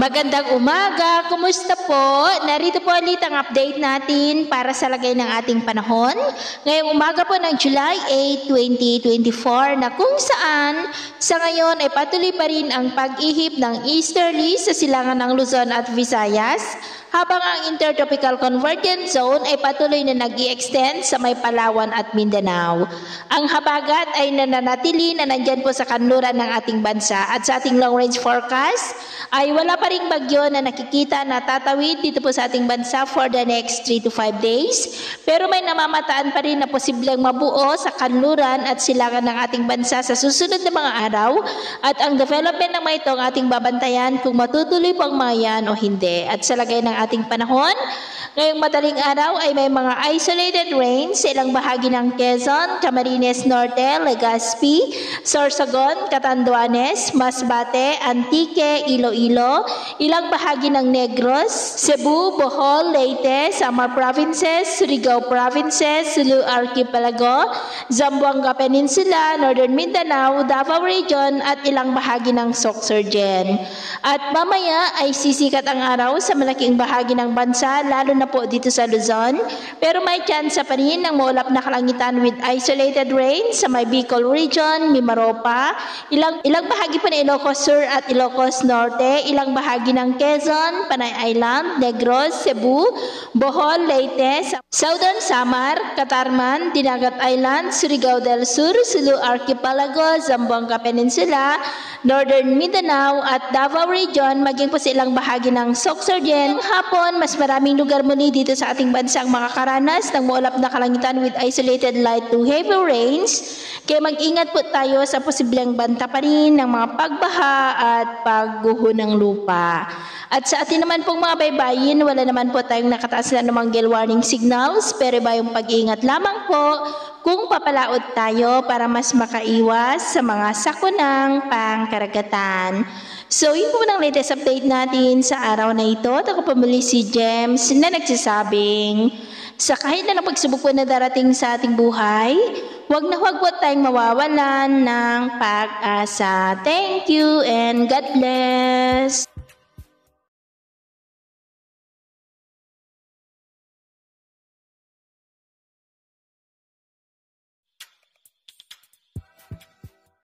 Magandang umaga! Kumusta po? Narito po ulit ang update natin para sa lagay ng ating panahon. Ngayong umaga po ng July 8, 2024 na kung saan sa ngayon ay patuloy pa rin ang pag-ihip ng easterly sa silangan ng Luzon at Visayas, habang ang Intertropical Convergence Zone ay patuloy na nag-i-extend sa may Palawan at Mindanao. Ang habagat ay nananatili na nandyan po sa kanluran ng ating bansa at sa ating long-range forecast ay wala pa ring bagyo na nakikita na tatawid dito po sa ating bansa for the next 3 to 5 days. Pero may namamataan pa rin na posibleng mabuo sa kanluran at silangan ng ating bansa sa susunod na mga araw, at ang development ng mga ito ang ating babantayan kung matutuloy po ang mga yan o hindi. At sa lagay ng ating panahon, ngayong madaling araw ay may mga isolated rains sa ilang bahagi ng Quezon, Camarines Norte, Legazpi, Sorsogon, Catanduanes, Masbate, Antique, Iloilo, ilang bahagi ng Negros, Cebu, Bohol, Leyte, Samar Provinces, Surigao Provinces, Sulu Archipelago, Zamboanga Peninsula, Northern Mindanao, Davao Region at ilang bahagi ng Sorsogon. At mamaya ay sisikat ang araw sa malaking bahagi ng bansa, lalo na po dito sa Luzon. Pero may chance pa rin ng maulap na kalangitan with isolated rain sa may Bicol Region, Mimaropa, ilang bahagi pa ng Ilocos Sur at Ilocos Norte, ilang bahagi ng Quezon, Panay Island, Negros, Cebu, Bohol, Leyte, Southern Samar, Catarman, Dinagat Island, Surigao del Sur, Sulu Archipelago, Zamboanga Peninsula, Northern Mindanao at Davao Region, maging po sa ilang bahagi ng Sorsogon. Hapon, mas maraming lugar muli dito sa ating bansa ang makakaranas ng maulap na kalangitan with isolated light to heavy rains. Kaya mag-ingat po tayo sa posibleng banta pa rin ng mga pagbaha at pagguho ng lupa. At sa atin naman pong mga baybayin, wala naman po tayong nakataas na namang gale warning signals, pero ba yung pag-iingat lamang po kung papalaot tayo para mas makaiwas sa mga sakunang pangkaragatan. So, yun po ng latest update natin sa araw na ito. At ako pamuli si James na nagsasabing, sa kahit na pagsubok po na darating sa ating buhay, huwag na huwag po tayong mawawalan ng pag-asa. Thank you and God bless!